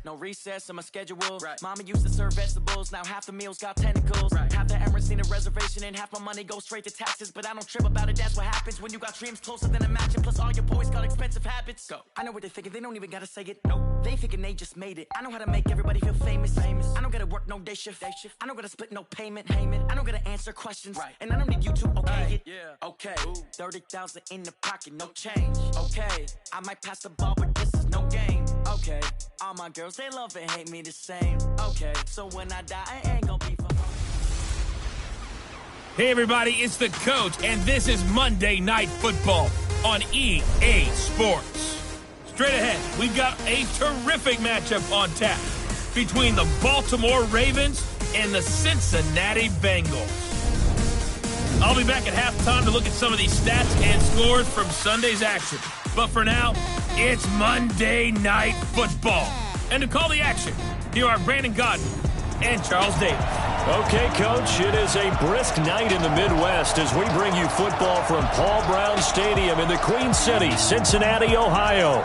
No recess in my schedule. Mama used to serve vegetables, now half the meals got tentacles. Half the Emirates need a reservation and half my money goes straight to taxes. But I don't trip about it, that's what happens when you got dreams closer than a mansion. Plus all your boys got expensive habits. Go. I know what they're thinking, they don't even gotta say it. No, they thinking they just made it. I know how to make everybody feel famous. I don't gotta work no day shift. I don't gotta split no payment. I don't gotta answer questions. And I don't need you to okay it. Okay, 30,000 in the pocket, no change. Okay, I might pass the ball, but this is no game. Okay, all my girls, they love and hate me the same. Okay, so when I die, I ain't gonna be for. Hey everybody, it's the coach, and this is Monday Night Football on EA Sports. Straight ahead, we've got a terrific matchup on tap between the Baltimore Ravens and the Cincinnati Bengals. I'll be back at halftime to look at some of these stats and scores from Sunday's action. But for now, it's Monday Night Football. And to call the action, here are Brandon Godden and Charles Davis. Okay, Coach, it is a brisk night in the Midwest as we bring you football from Paul Brown Stadium in the Queen City, Cincinnati, Ohio.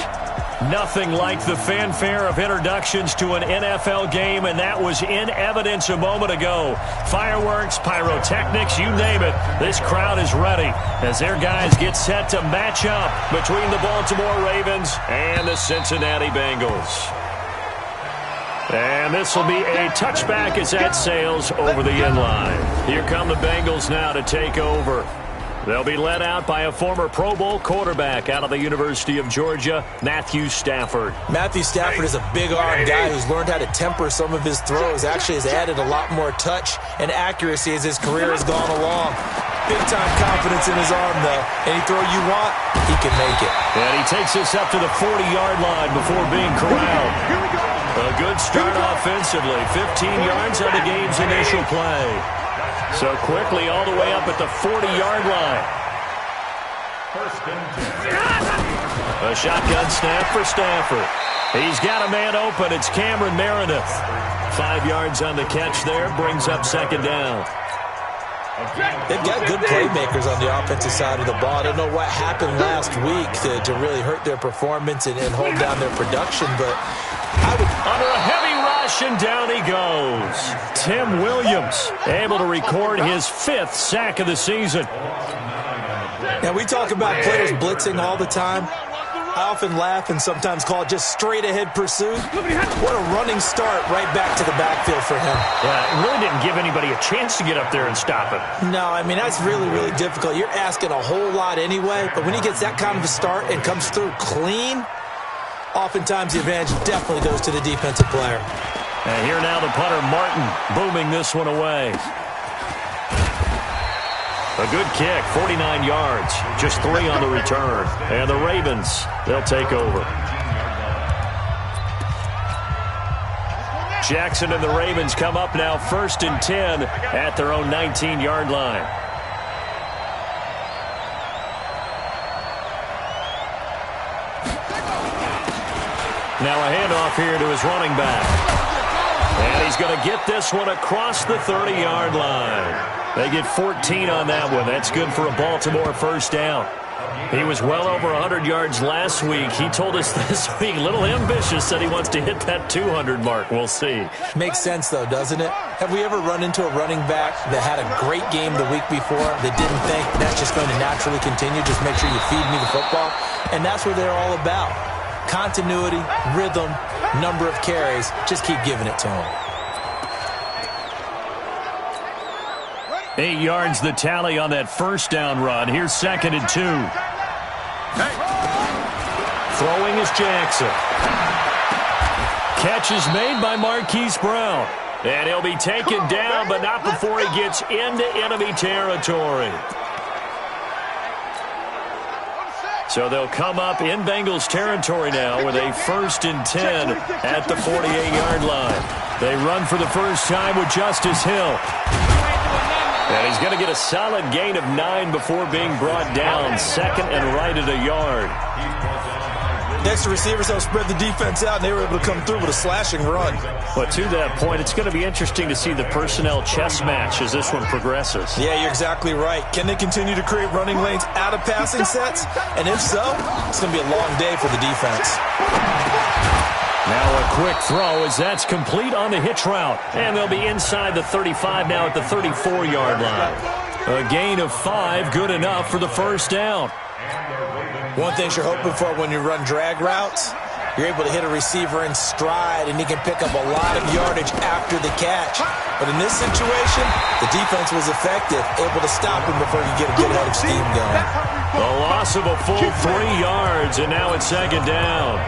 Nothing like the fanfare of introductions to an NFL game, and that was in evidence a moment ago. Fireworks, pyrotechnics, you name it. This crowd is ready as their guys get set to match up between the Baltimore Ravens and the Cincinnati Bengals. And this will be a touchback as that sails over the end line. Here come the Bengals now to take over. They'll be led out by a former Pro Bowl quarterback out of the University of Georgia, Matthew Stafford. Matthew Stafford is a big-arm guy who's learned how to temper some of his throws. Actually has added a lot more touch and accuracy as his career has gone along. Big-time confidence in his arm, though. Any throw you want, he can make it. And he takes us up to the 40-yard line before being corralled. A good start offensively. 15 yards on the game's initial play. So quickly all the way up at the 40-yard line. A shotgun snap for Stafford. He's got a man open. It's Cameron Meredith. 5 yards on the catch there. Brings up second down. They've got good playmakers on the offensive side of the ball. I don't know what happened last week to really hurt their performance and hold down their production, but I would... Under a heavy rush, and down he goes. Tim Williams able to record his 5th sack of the season. Now, we talk about players blitzing all the time. I often laugh and sometimes call it just straight-ahead pursuit. What a running start right back to the backfield for him. Yeah, it really didn't give anybody a chance to get up there and stop him. No, I mean, that's really, really difficult. You're asking a whole lot anyway, but when he gets that kind of a start and comes through clean, oftentimes the advantage definitely goes to the defensive player. And here now the punter, Martin, booming this one away. A good kick, 49 yards, just 3 on the return. And the Ravens, they'll take over. Jackson and the Ravens come up now 1st and 10 at their own 19-yard line. Now a handoff here to his running back. And he's going to get this one across the 30-yard line. They get 14 on that one. That's good for a Baltimore first down. He was well over 100 yards last week. He told us this week, a little ambitious, said he wants to hit that 200 mark. We'll see. Makes sense, though, doesn't it? Have we ever run into a running back that had a great game the week before that didn't think that's just going to naturally continue? Just make sure you feed me the football. And that's what they're all about. Continuity, rhythm, number of carries. Just keep giving it to him. 8 yards the tally on that first down run. Here's 2nd and 2. Throwing is Jackson. Catch is made by Marquise Brown. And he'll be taken down, but not before he gets into enemy territory. So they'll come up in Bengals territory now with a 1st and 10 at the 48-yard line. They run for the first time with Justice Hill. And he's going to get a solid gain of 9 before being brought down. 2nd and right at a yard. Next, the receivers help spread the defense out, and they were able to come through with a slashing run. But to that point, it's going to be interesting to see the personnel chess match as this one progresses. Yeah, you're exactly right. Can they continue to create running lanes out of passing sets? And if so, it's going to be a long day for the defense. Now a quick throw as that's complete on the hitch route. And they'll be inside the 35 now at the 34-yard line. A gain of 5, good enough for the first down. One thing you're hoping for when you run drag routes, you're able to hit a receiver in stride, and he can pick up a lot of yardage after the catch. But in this situation, the defense was effective, able to stop him before you get a good head of steam going. A loss of a full 3 yards, and now it's second down.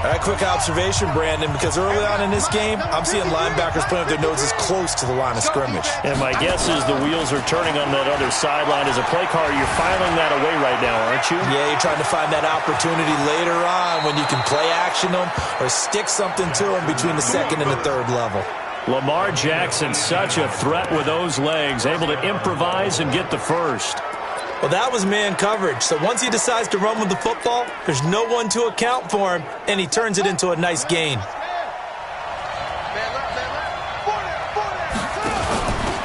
All right, quick observation, Brandon, because early on in this game, I'm seeing linebackers putting up their noses close to the line of scrimmage. And my guess is the wheels are turning on that other sideline. As a play caller, you're filing that away right now, aren't you? Yeah, you're trying to find that opportunity later on when you can play action them or stick something to them between the second and the third level. Lamar Jackson, such a threat with those legs, able to improvise and get the first. Well, that was man coverage. So once he decides to run with the football, there's no one to account for him, and he turns it into a nice gain.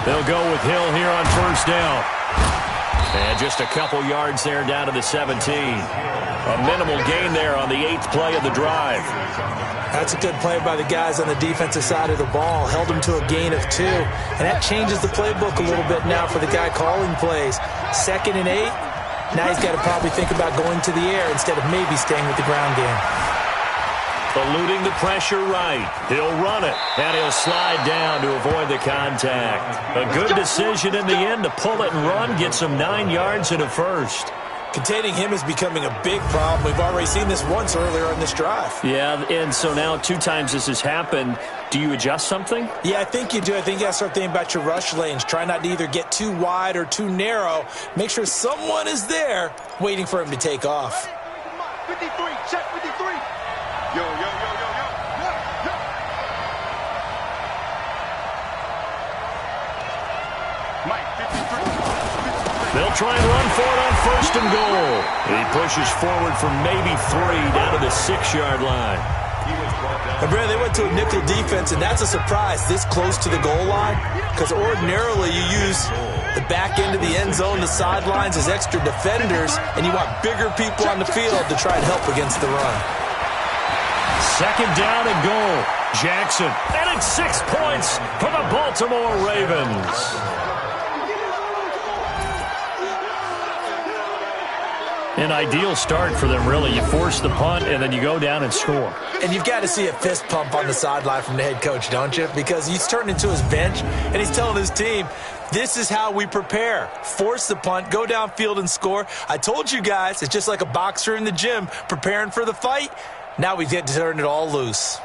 They'll go with Hill here on first down. And just a couple yards there down to the 17. A minimal gain there on the 8th play of the drive. That's a good play by the guys on the defensive side of the ball. Held him to a gain of 2. And that changes the playbook a little bit now for the guy calling plays. 2nd and 8. Now he's got to probably think about going to the air instead of maybe staying with the ground game. Eluding the pressure right. He'll run it, and he'll slide down to avoid the contact. A good decision in the end to pull it and run, get some 9 yards and a first. Containing him is becoming a big problem. We've already seen this once earlier in this drive. Yeah, and so now 2 times this has happened. Do you adjust something? Yeah, I think you do. I think you got to start thinking about your rush lanes. Try not to either get too wide or too narrow. Make sure someone is there waiting for him to take off. 53, check 53. Yo, yo, yo, yo, yo. Mike, 53. They'll try and run for it on first and goal. He pushes forward for maybe 3 down to the 6-yard line. And Brad, they went to a nickel defense, and that's a surprise this close to the goal line, because ordinarily you use the back end of the end zone, the sidelines as extra defenders, and you want bigger people on the field to try and help against the run. Second down and goal. Jackson, and it's 6 points for the Baltimore Ravens. An ideal start for them, really. You force the punt, and then you go down and score. And you've got to see a fist pump on the sideline from the head coach, don't you? Because he's turning to his bench, and he's telling his team, this is how we prepare. Force the punt, go downfield and score. I told you guys, it's just like a boxer in the gym preparing for the fight. Now we get to turn it all loose.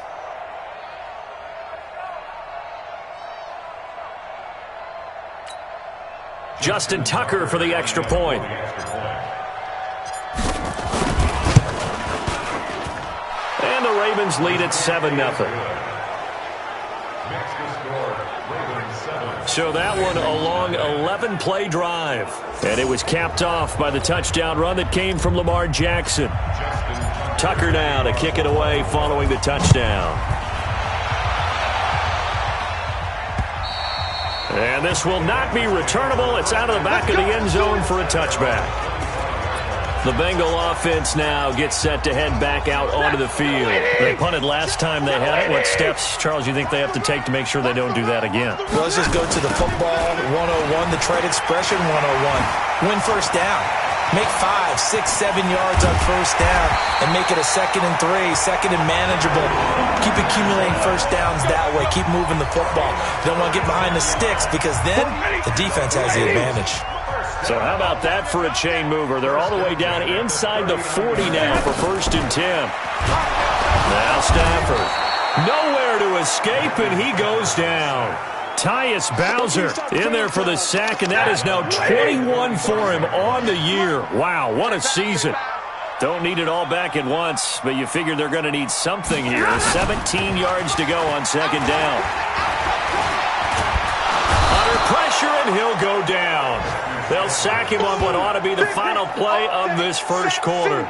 Justin Tucker for the extra point. And the Ravens lead at 7-0. So that one a long 11-play drive. And it was capped off by the touchdown run that came from Lamar Jackson. Tucker now to kick it away following the touchdown. And this will not be returnable. It's out of the back of the end zone for a touchback. The Bengal offense now gets set to head back out onto the field. They punted last time they had it. What steps, Charles, you think they have to take to make sure they don't do that again? Well, let's just go to the football 101, the trade expression 101. Win first down. Make 5, 6, 7 yards on first down and make it a 2nd and 3, 2nd and manageable. Keep accumulating first downs that way. Keep moving the football. You don't want to get behind the sticks because then the defense has the advantage. So how about that for a chain mover? They're all the way down inside the 40 now for 1st and 10. Now Stafford. Nowhere to escape, and he goes down. Tyus Bowser in there for the sack, and that is now 21 for him on the year. Wow, what a season. Don't need it all back at once, but you figure they're going to need something here. 17 yards to go on 2nd down. Under pressure, and he'll go down. They'll sack him on what ought to be the final play of this first quarter.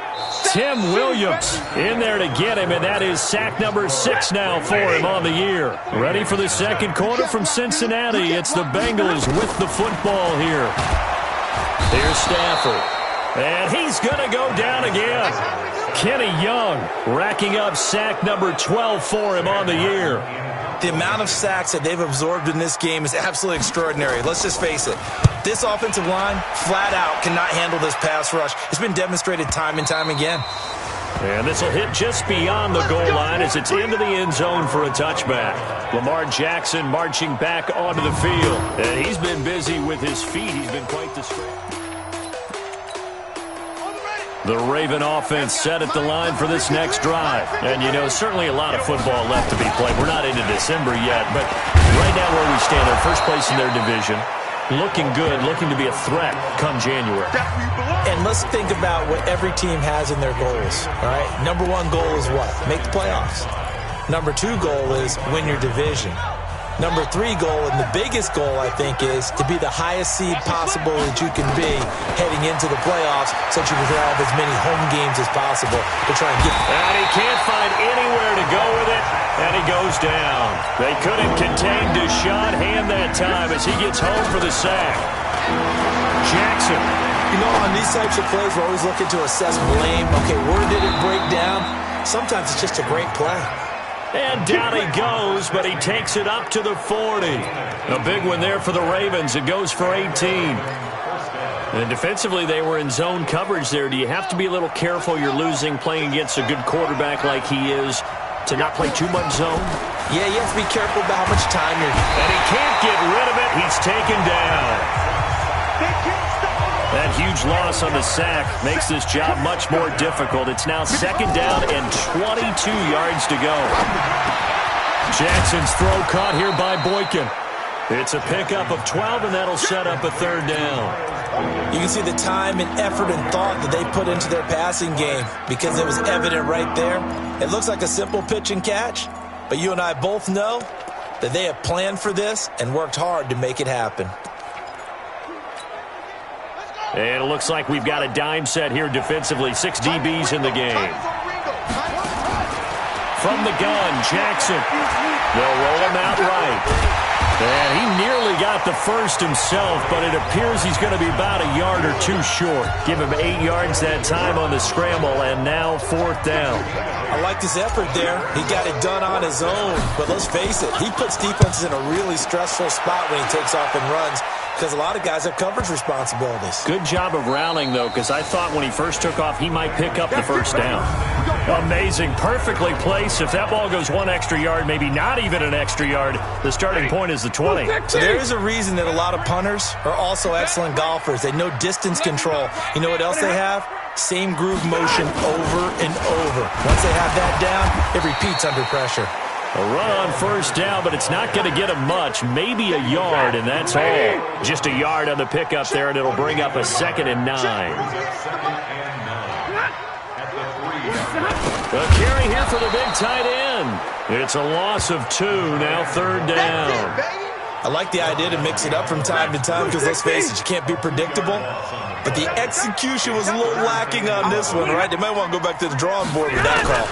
Tim Williams in there to get him, and that is sack number 6 now for him on the year. Ready for the second quarter from Cincinnati. It's the Bengals with the football here. Here's Stafford. And he's going to go down again. Kenny Young racking up sack number 12 for him on the year. The amount of sacks that they've absorbed in this game is absolutely extraordinary. Let's just face it. This offensive line, flat out, cannot handle this pass rush. It's been demonstrated time and time again. And this will hit just beyond the goal line as it's into the end zone for a touchback. Lamar Jackson marching back onto the field. And he's been busy with his feet. He's been quite the strength. The Raven offense set at the line for this next drive. And, you know, certainly a lot of football left to be played. We're not into December yet, but right now where we stand, they're first place in their division. Looking good, looking to be a threat come January. And let's think about what every team has in their goals, all right? Number one goal is what? Make the playoffs. Number two goal is win your division. Number three goal, and the biggest goal, I think, is to be the highest seed possible that you can be heading into the playoffs so that you can have as many home games as possible to try and get. And he can't find anywhere to go with it, and he goes down. They couldn't contain Deshaun Hand that time as he gets home for the sack. Jackson. You know, on these types of plays, we're always looking to assess blame. Okay, where did it break down? Sometimes it's just a great play. And down he goes, but he takes it up to the 40. A big one there for the Ravens. It goes for 18. And defensively, they were in zone coverage there. Do you have to be a little careful? You're losing playing against a good quarterback like he is to not play too much zone? Yeah, you have to be careful about how much time you're... And he can't get rid of it. He's taken down. That huge loss on the sack makes this job much more difficult. It's now second down and 22 yards to go. Jackson's throw caught here by Boykin. It's a pickup of 12, and that'll set up a third down. You can see the time and effort and thought that they put into their passing game because it was evident right there. It looks like a simple pitch and catch, but you and I both know that they have planned for this and worked hard to make it happen. And it looks like we've got a dime set here defensively. 6 DBs in the game. From the gun, Jackson. They'll roll him out right. And he nearly got the first himself, but it appears he's going to be about a yard or two short. Give him 8 yards that time on the scramble, and now fourth down. I like his effort there. He got it done on his own. But let's face it, he puts defenses in a really stressful spot when he takes off and runs, because a lot of guys have coverage responsibilities. Good job of rallying, though, because I thought when he first took off, he might pick up the first down. Amazing. Perfectly placed. If that ball goes 1 extra yard, maybe not even an extra yard, the starting point is the 20. So there is a reason that a lot of punters are also excellent golfers. They know distance control. You know what else they have? Same groove motion over and over. Once they have that down, it repeats under pressure. A run on first down, but it's not going to get him much. Maybe a yard, and that's all. Just a yard on the pickup there, and it'll bring up a 2nd and 9. A carry here for the big tight end. It's a loss of 2, now third down. I like the idea to mix it up from time to time because, let's face it, you can't be predictable. But the execution was a little lacking on this one, right? They might want to go back to the drawing board with that call.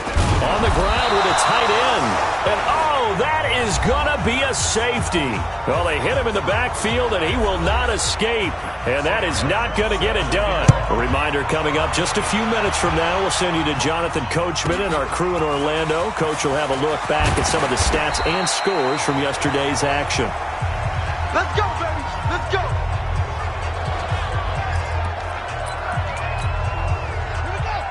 On the ground with a tight end. And, oh, that is going to be a safety. Well, they hit him in the backfield, and he will not escape. And that is not going to get it done. A reminder coming up just a few minutes from now. We'll send you to Jonathan Coachman and our crew in Orlando. Coach will have a look back at some of the stats and scores from yesterday's action. Let's go, baby. Let's go.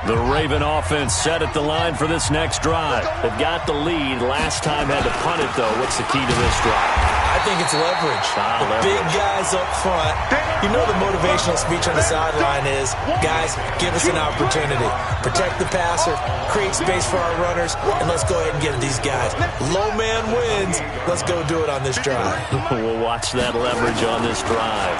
The Raven offense set at the line for this next drive. They've got the lead. Last time had to punt it, though. What's the key to this drive? I think it's leverage. The big guys up front. You know the motivational speech on the sideline is, guys, give us an opportunity. Protect the passer, create space for our runners, and let's go ahead and get these guys. Low man wins. Let's go do it on this drive. We'll watch that leverage on this drive.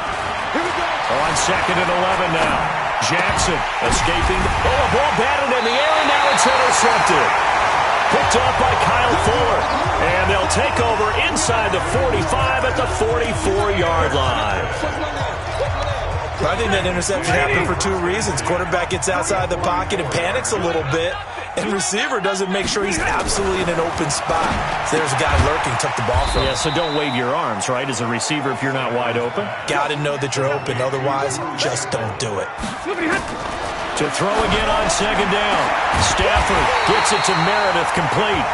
On 2nd and 11 now. Jackson escaping. Oh, a ball batted in the air, and now it's intercepted. Picked up by Kyle Fuller. And they'll take over inside the 45 at the 44-yard line. I think that interception happened for 2 reasons. Quarterback gets outside the pocket and panics a little bit. And receiver doesn't make sure he's absolutely in an open spot. So there's a guy lurking, took the ball from him. Yeah, so don't wave your arms, right, as a receiver if you're not wide open. Got to know that you're open. Otherwise, just don't do it. To To throw again on second down. Stafford gets it to Meredith, complete.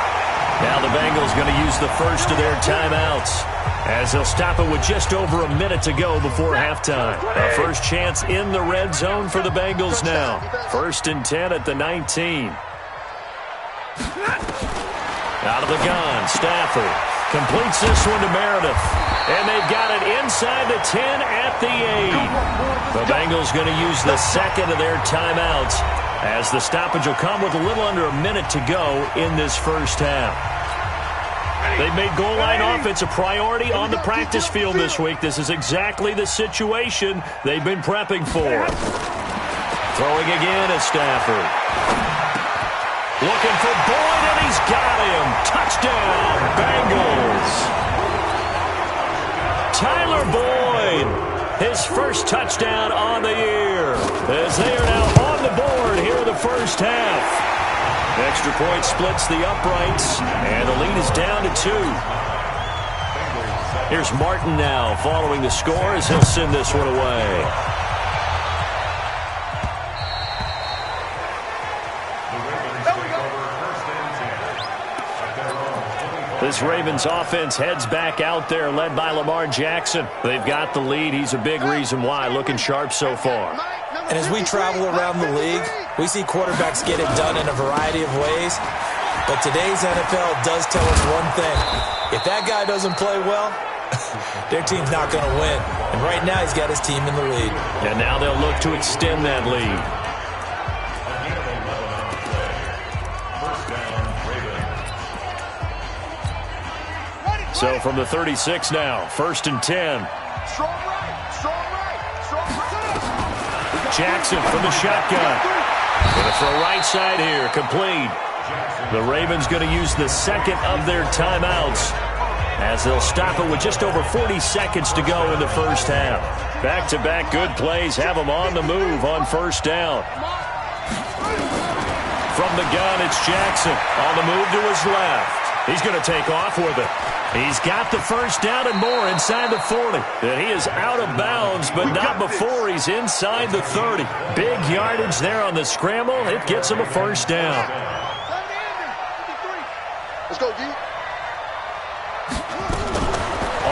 Now the Bengals going to use the first of their timeouts, as they'll stop it with just over a minute to go before halftime. A first chance in the red zone for the Bengals now. 1st and 10 at the 19. Out of the gun, Stafford completes this one to Meredith. And they've got it inside the 10 at the 8. The Bengals going to use the second of their timeouts, as the stoppage will come with a little under a minute to go in this first half. They've made goal line offense a priority on the practice field this week. This is exactly the situation they've been prepping for. Throwing again at Stafford. Looking for Boyd, and he's got him. Touchdown, Bengals. Tyler Boyd, his first touchdown on the year, as they are now on the board here in the first half. Extra point splits the uprights, and the lead is down to 2. Here's Martin now following the score as he'll send this one away. This Ravens offense heads back out there, led by Lamar Jackson. They've got the lead. He's a big reason why, looking sharp so far. And as we travel around the league, we see quarterbacks get it done in a variety of ways. But today's NFL does tell us one thing. If that guy doesn't play well, their team's not going to win. And right now he's got his team in the lead. And now they'll look to extend that lead. So from the 36 now, 1st and 10. Jackson from the shotgun. Going to throw right side here, complete. The Ravens going to use the second of their timeouts, as they'll stop it with just over 40 seconds to go in the first half. Back-to-back good plays have them on the move on first down. From the gun, it's Jackson on the move to his left. He's going to take off with it. He's got the first down and more inside the 40. And he is out of bounds, but not before he's inside the 30. Big yardage there on the scramble. It gets him a first down. Let's go, D.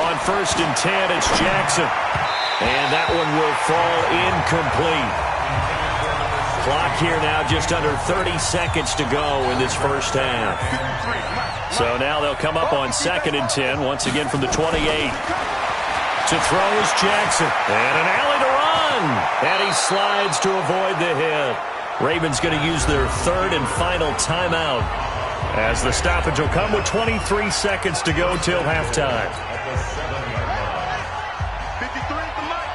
On 1st and 10, it's Jackson. And that one will fall incomplete. Clock here now just under 30 seconds to go in this first half. So now they'll come up on 2nd and 10, once again from the 28. To throw is Jackson. And an alley to run. And he slides to avoid the hit. Ravens going to use their 3rd and final timeout, as the stoppage will come with 23 seconds to go till halftime. 53 at the mic.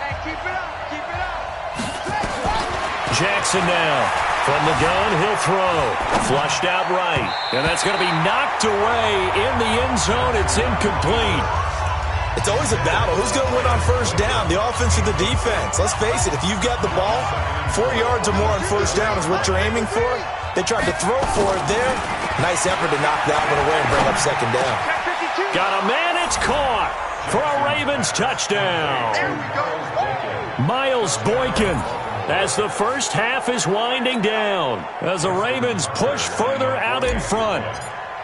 And keep it up, keep it up. Jackson now. From the gun, he'll throw. Flushed out right. And that's going to be knocked away in the end zone. It's incomplete. It's always a battle. Who's going to win on first down, the offense or the defense? Let's face it, if you've got the ball, 4 yards or more on first down is what you're aiming for. They tried to throw for it there. Nice effort to knock that one away and bring up second down. Got a man, it's caught for a Ravens touchdown. Miles Boykin, as the first half is winding down, as the Ravens push further out in front.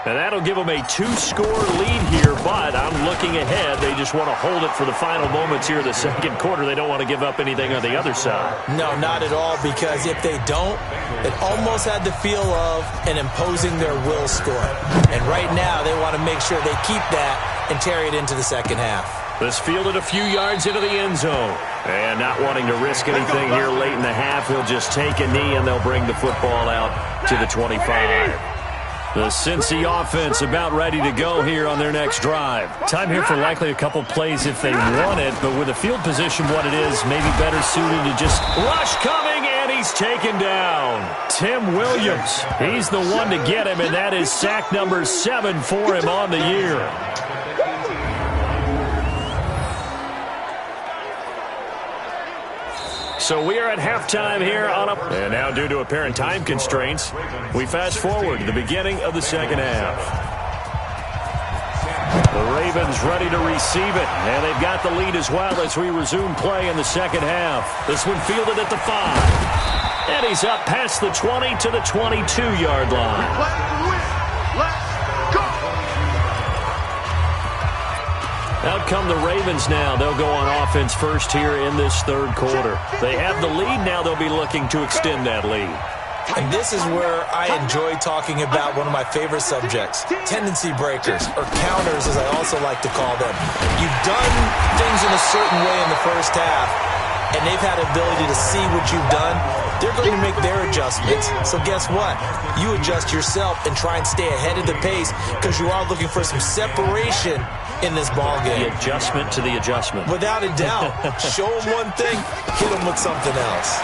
And that'll give them a 2-score lead here, but I'm looking ahead. They just want to hold it for the final moments here in the second quarter. They don't want to give up anything on the other side. No, not at all, because if they don't, it almost had the feel of an imposing their will score. And right now, they want to make sure they keep that and carry it into the second half. This fielded a few yards into the end zone. And not wanting to risk anything here late in the half, he'll just take a knee and they'll bring the football out to the 25. The Cincy offense about ready to go here on their next drive. Time here for likely a couple plays if they want it, but with the field position what it is, maybe better suited to just rush coming, and he's taken down. Tim Williams, he's the one to get him, and that is sack number 7 for him on the year. So we are at halftime here on and now due to apparent time constraints, we fast forward to the beginning of the second half. The Ravens ready to receive it, and they've got the lead as well as we resume play in the second half. This one fielded at the 5. And he's up past the 20 to the 22-yard line. Out come the Ravens now. They'll go on offense first here in this third quarter. They have the lead. Now they'll be looking to extend that lead. And this is where I enjoy talking about one of my favorite subjects, tendency breakers, or counters as I also like to call them. You've done things in a certain way in the first half, and they've had the ability to see what you've done. They're going to make their adjustments. So guess what? You adjust yourself and try and stay ahead of the pace because you are looking for some separation in this ball game. The adjustment to the adjustment. Without a doubt. Show them one thing, hit them with something else.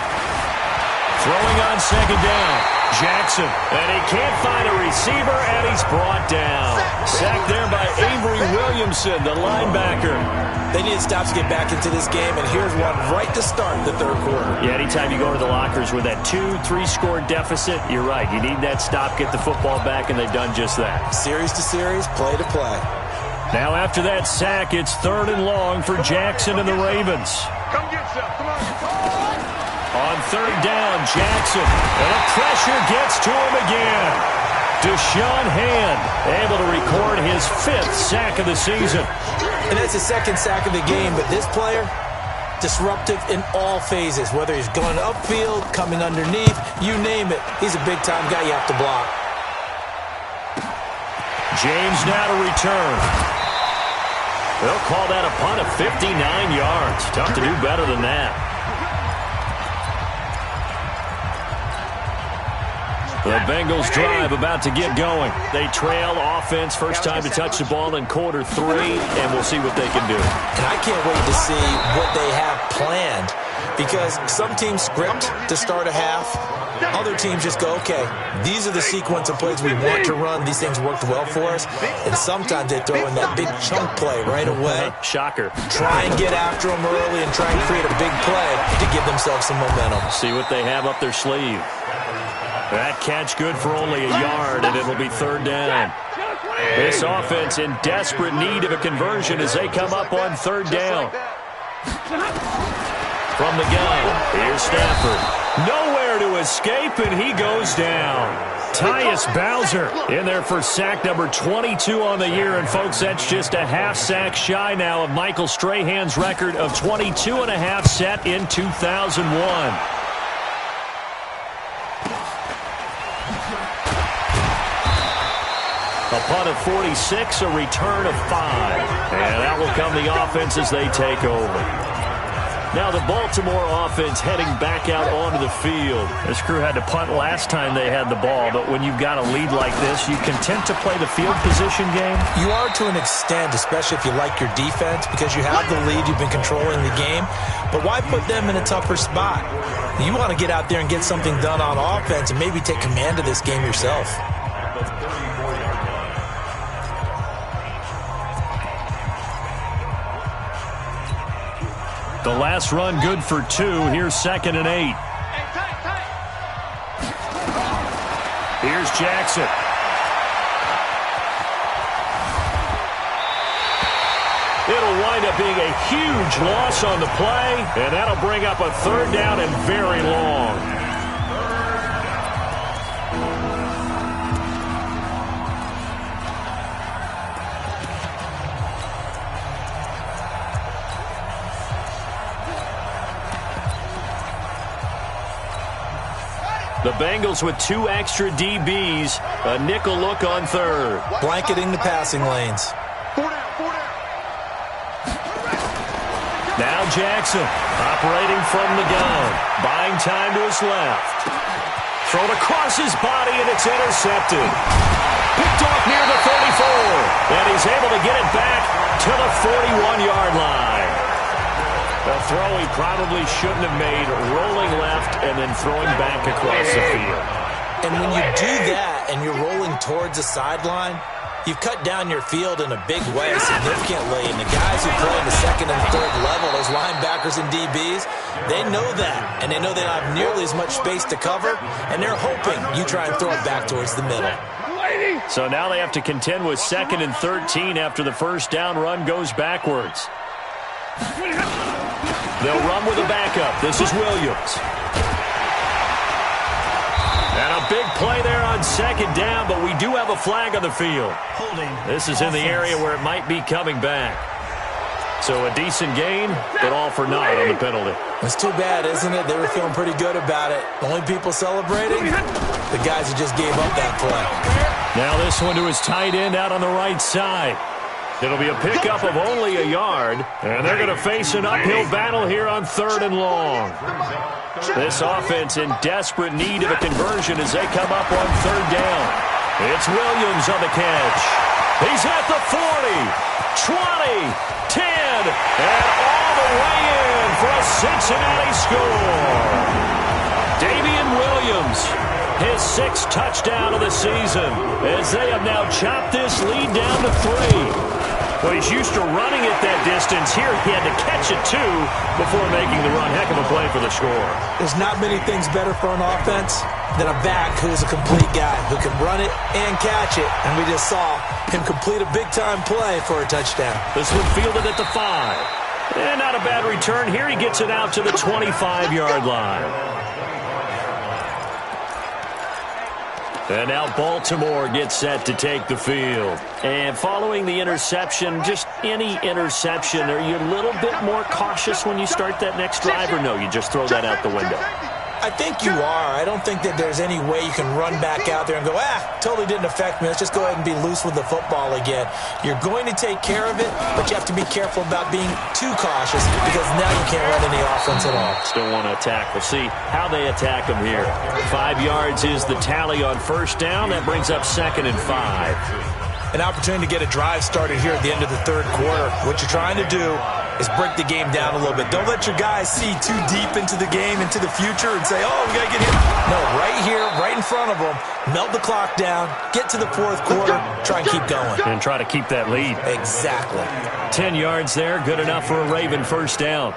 Throwing on second down, Jackson. And he can't find a receiver, and he's brought down. Sacked there by Avery Williamson, the linebacker. They need to stop to get back into this game, and here's one right to start the third quarter. Yeah, anytime you go to the lockers with that 2-3 score deficit, you're right. You need that stop, get the football back, and they've done just that. Series to series, play to play. Now after that sack, it's 3rd and long for Jackson and the Ravens. Come get some. Come on. On 3rd down, Jackson. And the pressure gets to him again. Deshaun Hand able to record his 5th sack of the season. And that's his 2nd sack of the game, but this player, disruptive in all phases, whether he's going upfield, coming underneath, you name it. He's a big-time guy you have to block. James now to return. They'll call that a punt of 59 yards. Tough to do better than that. The Bengals drive about to get going. They trail offense, first time to touch the ball in quarter 3, and we'll see what they can do. And I can't wait to see what they have planned, because some teams script to start a half. Other teams just go, okay, these are the sequence of plays we want to run. These things worked well for us. And sometimes they throw in that big chunk play right away. Shocker. Try and get after them early and try and create a big play to give themselves some momentum. See what they have up their sleeve. That catch good for only a yard, and it'll be 3rd down. This offense in desperate need of a conversion as they come up on 3rd down. From the gun, here's Stafford. Nowhere to escape, and he goes down. Tyus Bowser in there for sack number 22 on the year. And, folks, that's just a half sack shy now of Michael Strahan's record of 22.5 set in 2001. A punt of 46, a return of 5. And that will come the offense as they take over. Now the Baltimore offense heading back out onto the field. This crew had to punt last time they had the ball, but when you've got a lead like this, you content to play the field position game? You are to an extent, especially if you like your defense, because you have the lead, you've been controlling the game. But why put them in a tougher spot? You want to get out there and get something done on offense and maybe take command of this game yourself. The last run good for 2. Here's 2nd and 8. Here's Jackson. It'll wind up being a huge loss on the play, and that'll bring up a 3rd down and very long. The Bengals with 2 extra DBs, a nickel look on 3rd. Blanketing the passing lanes. Now Jackson, operating from the gun, buying time to his left. Thrown across his body, and it's intercepted. Picked off near the 34, and he's able to get it back to the 41-yard line. A throw he probably shouldn't have made, rolling left and then throwing back across the field. And when you do that and you're rolling towards the sideline, you've cut down your field in a big way significantly. And the guys who play in the 2nd and 3rd level, those linebackers and DBs, they know that. And they know they don't have nearly as much space to cover, and they're hoping you try and throw it back towards the middle. So now they have to contend with 2nd and 13 after the first down run goes backwards. They'll run with a backup. This is Williams. And a big play there on second down, but we do have a flag on the field. This is in the area where it might be coming back. So a decent gain, but all for naught on the penalty. It's too bad, isn't it? They were feeling pretty good about it. The only people celebrating, the guys who just gave up that play. Now this one to his tight end out on the right side. It'll be a pickup of only a yard, and they're going to face an uphill battle here on 3rd and long. This offense in desperate need of a conversion as they come up on 3rd down. It's Williams on the catch. He's at the 40, 20, 10, and all the way in for a Cincinnati score. Damian Williams, his 6th touchdown of the season, as they have now chopped this lead down to 3. Well, he's used to running it that distance. Here he had to catch it, too, before making the run. Heck of a play for the score. There's not many things better for an offense than a back who's a complete guy, who can run it and catch it. And we just saw him complete a big-time play for a touchdown. This one fielded at the 5. And not a bad return. Here he gets it out to the 25-yard line. And now Baltimore gets set to take the field. And following the interception, just any interception, are you a little bit more cautious when you start that next drive, or no, you just throw that out the window? I think you are. I don't think that there's any way you can run back out there and go, totally didn't affect me. Let's just go ahead and be loose with the football again. You're going to take care of it, but you have to be careful about being too cautious because now you can't run any offense at all. Still want to attack. We'll see how they attack them here. 5 yards is the tally on 1st down. That brings up 2nd and 5. An opportunity to get a drive started here at the end of the 3rd quarter. What you're trying to do is break the game down a little bit. Don't let your guys see too deep into the game, into the future, and say, oh, we got to get here. No, right here, right in front of them, melt the clock down, get to the 4th quarter, try and keep going. And try to keep that lead. Exactly. 10 yards there, good enough for a Raven 1st down.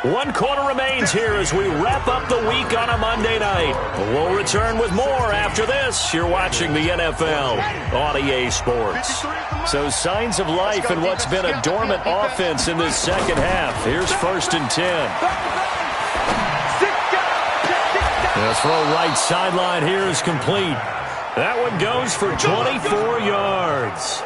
1 quarter remains here as we wrap up the week on a Monday night. We'll return with more after this. You're watching the NFL on EA Sports. So signs of life in what's been a dormant offense in this second half. Here's 1st and 10. The throw right sideline here is complete. That one goes for 24 yards.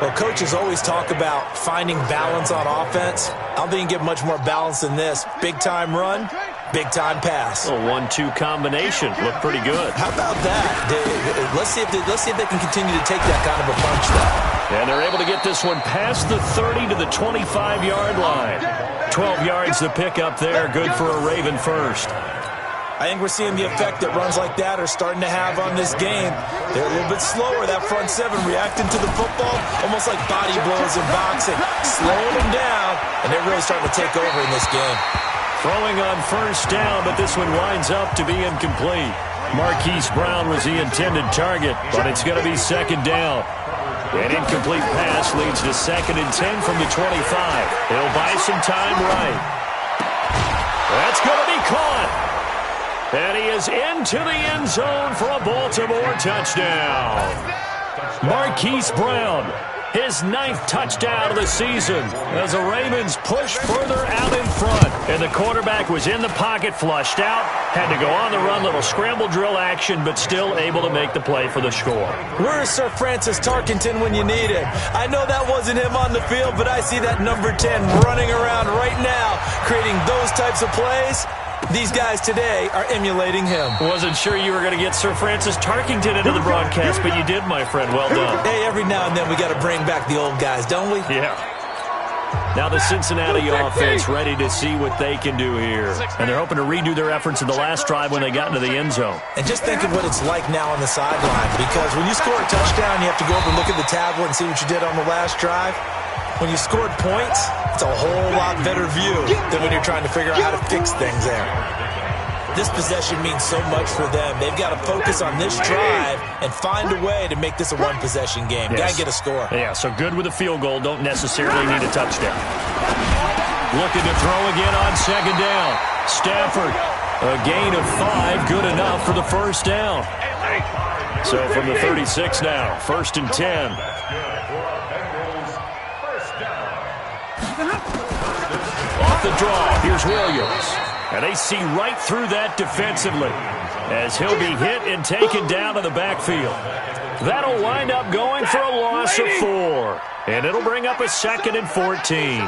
Well, coaches always talk about finding balance on offense. I don't think you can get much more balance than this. Big-time run, big-time pass. A 1-2 combination. Looked pretty good. How about that? Let's see if they can continue to take that kind of a punch, though. And they're able to get this one past the 30 to the 25-yard line. 12 yards to pick up there. Good for a Raven 1st. I think we're seeing the effect that runs like that are starting to have on this game. They're a little bit slower, that front 7, reacting to the football, almost like body blows in boxing. Slowing them down, and they're really starting to take over in this game. Throwing on 1st down, but this one winds up to be incomplete. Marquise Brown was the intended target, but it's going to be 2nd down. An incomplete pass leads to 2nd and 10 from the 25. He'll buy some time right. That's going to be caught. And he is into the end zone for a Baltimore touchdown. Marquise Brown, his 9th touchdown of the season as the Ravens push further out in front. And the quarterback was in the pocket, flushed out, had to go on the run, little scramble drill action, but still able to make the play for the score. Where's Sir Francis Tarkenton when you need him? I know that wasn't him on the field, but I see that number 10 running around right now, creating those types of plays. These guys today are emulating him. Wasn't sure you were going to get Sir Francis Tarkenton into the broadcast, but you did, my friend. Well done. Hey, every now and then we got to bring back the old guys, don't we? Yeah. Now the Cincinnati offense ready to see what they can do here. And they're hoping to redo their efforts in the last drive when they got into the end zone. And just think of what it's like now on the sideline, because when you score a touchdown, you have to go over and look at the tablet and see what you did on the last drive. When you scored points, it's a whole lot better view than when you're trying to figure out how to fix things there. This possession means so much for them. They've got to focus on this drive and find a way to make this a one-possession game. Yes. Got to get a score. Yeah, so good with a field goal. Don't necessarily need a touchdown. Looking to throw again on 2nd down. Stafford, a gain of 5, good enough for the 1st down. So from the 36 now, 1st and 10. Off the draw, here's Williams. And they see right through that defensively as he'll be hit and taken down in the backfield. That'll wind up going for a loss of 4. And it'll bring up a 2nd and 14.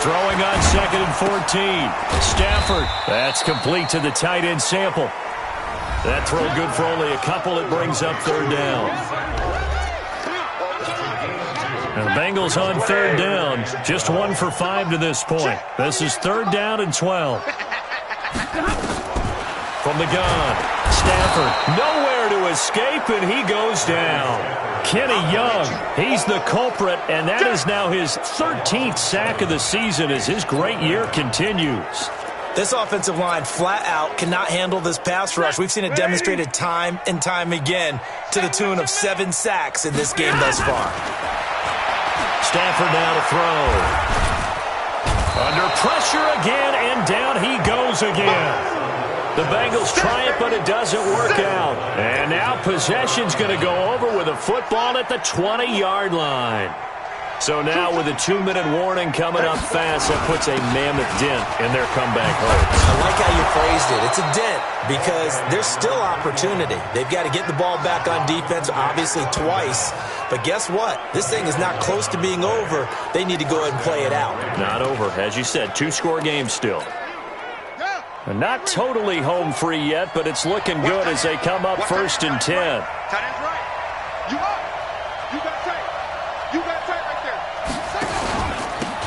Throwing on 2nd and 14. Stafford. That's complete to the tight end Sample. That throw good for only a couple. It brings up 3rd down. And the Bengals on 3rd down. Just 1 for 5 to this point. This is 3rd down and 12. From the gun. Stafford. Nowhere to escape, and he goes down. Kenny Young, he's the culprit, and that is now his 13th sack of the season as his great year continues. This offensive line flat out cannot handle this pass rush. We've seen it demonstrated time and time again to the tune of 7 sacks in this game thus far. Stafford now to throw. Under pressure again, and down he goes again. The Bengals try it, but it doesn't work out. And now possession's going to go over with a football at the 20-yard line. So now with a 2-minute warning coming up fast, that puts a mammoth dent in their comeback hopes. I like how you phrased it. It's a dent because there's still opportunity. They've got to get the ball back on defense, obviously twice. But guess what? This thing is not close to being over. They need to go ahead and play it out. Not over. As you said, 2-score game still. Not totally home free yet, but it's looking good as they come up 1st and 10. Tight end's right. You up. You got tight. You got tight right there.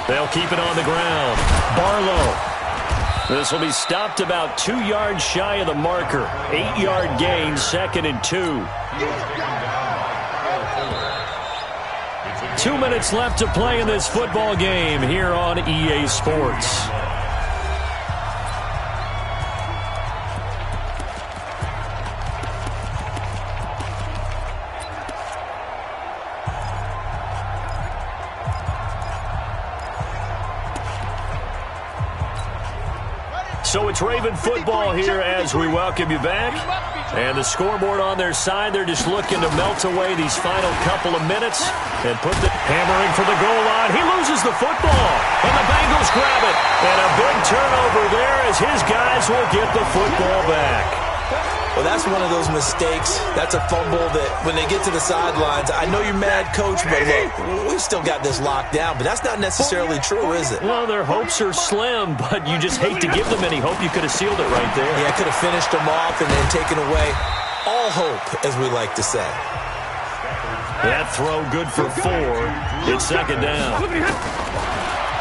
They'll keep it on the ground. Barlow. This will be stopped about 2 yards shy of the marker. 8-yard gain, 2nd and 2. 2 minutes left to play in this football game here on EA Sports. So it's Raven football here as we welcome you back. And the scoreboard on their side, they're just looking to melt away these final couple of minutes and put the hammering for the goal line. He loses the football, and the Bengals grab it. And a big turnover there as his guys will get the football back. Well, that's one of those mistakes. That's a fumble that when they get to the sidelines, I know you're mad, Coach, but look, we've still got this locked down. But that's not necessarily true, is it? Well, their hopes are slim, but you just hate to give them any hope. You could have sealed it right there. Yeah, could have finished them off and then taken away all hope, as we like to say. That throw good for 4. It's 2nd down.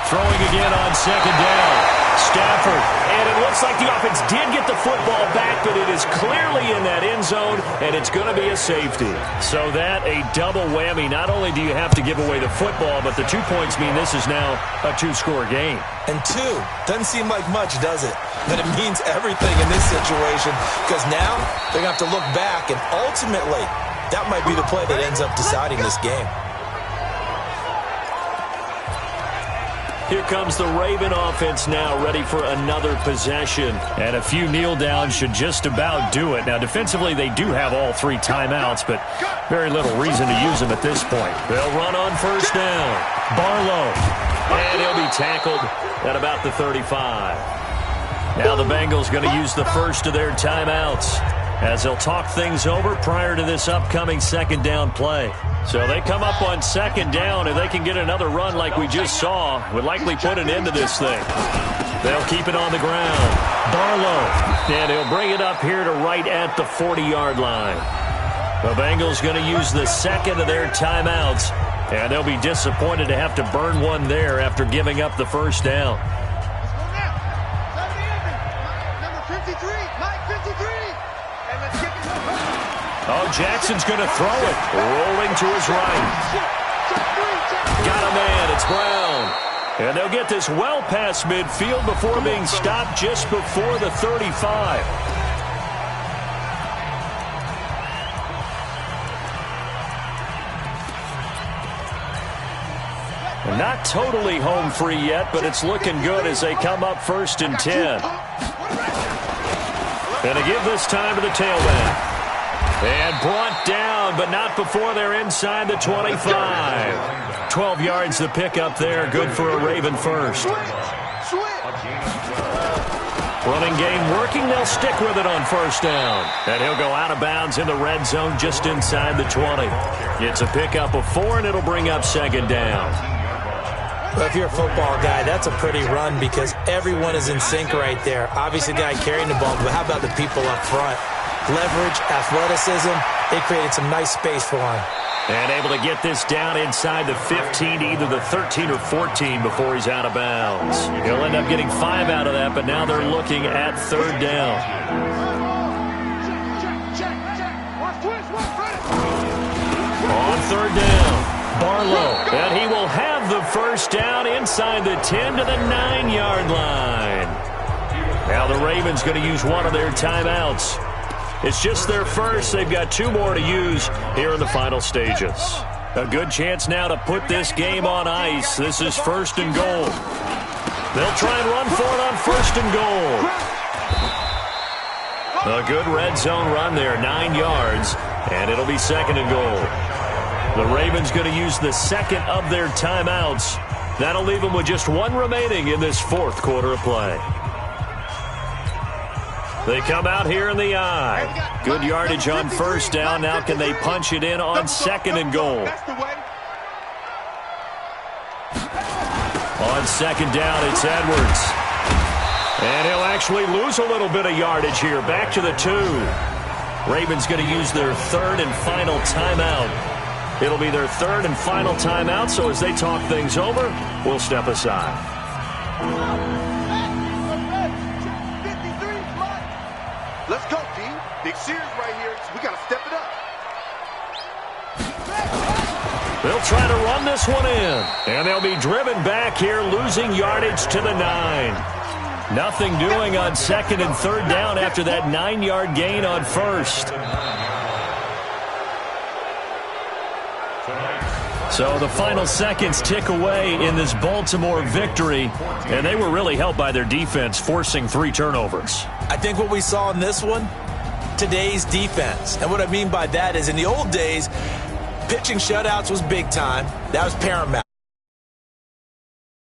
Throwing again on 2nd down. Stafford, and it looks like the offense did get the football back, but it is clearly in that end zone, and it's going to be a safety. So that a double whammy. Not only do you have to give away the football, but the 2 points mean this is now a 2-score game. And 2 doesn't seem like much, does it? But it means everything in this situation because now they're going to have to look back, and ultimately that might be the play that ends up deciding this game. Here comes the Raven offense now, ready for another possession. And a few kneel downs should just about do it. Now, defensively, they do have all 3 timeouts, but very little reason to use them at this point. They'll run on 1st down. Barlow. And he'll be tackled at about the 35. Now the Bengals going to use the first of their timeouts as they'll talk things over prior to this upcoming 2nd down play. So they come up on 2nd down, and they can get another run like we just saw. Would likely put an end to this thing. They'll keep it on the ground. Barlow. And he'll bring it up here to right at the 40-yard line. The Bengals going to use the 2nd of their timeouts, and they'll be disappointed to have to burn one there after giving up the 1st down. Oh, Jackson's going to throw it. Rolling to his right. Got a man. It's Brown. And they'll get this well past midfield before being stopped just before the 35. Not totally home free yet, but it's looking good as they come up 1st and 10. And to give this time to the tailback. And brought down, but not before they're inside the 25. 12 yards to pick up there. Good for a Raven first. Running game working. They'll stick with it on first down. And he'll go out of bounds in the red zone just inside the 20. It's a pickup of 4, and it'll bring up second down. Well, if you're a football guy, that's a pretty run because everyone is in sync right there. Obviously, the guy carrying the ball, but how about the people up front? Leverage, athleticism, they created some nice space for him. And able to get this down inside the 15 to either the 13 or 14 before he's out of bounds. He'll end up getting 5 out of that, but now they're looking at third down. On third down, Barlow. And he will have the first down inside the 10 to the 9-yard line. Now the Ravens going to use one of their timeouts. It's just their first. They've got 2 more to use here in the final stages. A good chance now to put this game on ice. This is first and goal. They'll try and run for it on first and goal. A good red zone run there, 9 yards, and it'll be second and goal. The Ravens going to use the second of their timeouts. That'll leave them with just 1 remaining in this fourth quarter of play. They come out here in the eye. Good yardage on first down. Now can they punch it in on second and goal? On second down, it's Edwards. And he'll actually lose a little bit of yardage here. Back to the 2. Ravens going to use their third and final timeout. It'll be their third and final timeout, so as they talk things over, we'll step aside. Let's go, D. Big series right here. We got to step it up. They'll try to run this one in. And they'll be driven back here, losing yardage to the 9. Nothing doing on second and third down after that 9-yard gain on first. So the final seconds tick away in this Baltimore victory, and they were really helped by their defense, forcing 3 turnovers. I think what we saw in this one, today's defense. And what I mean by that is in the old days, pitching shutouts was big time. That was paramount.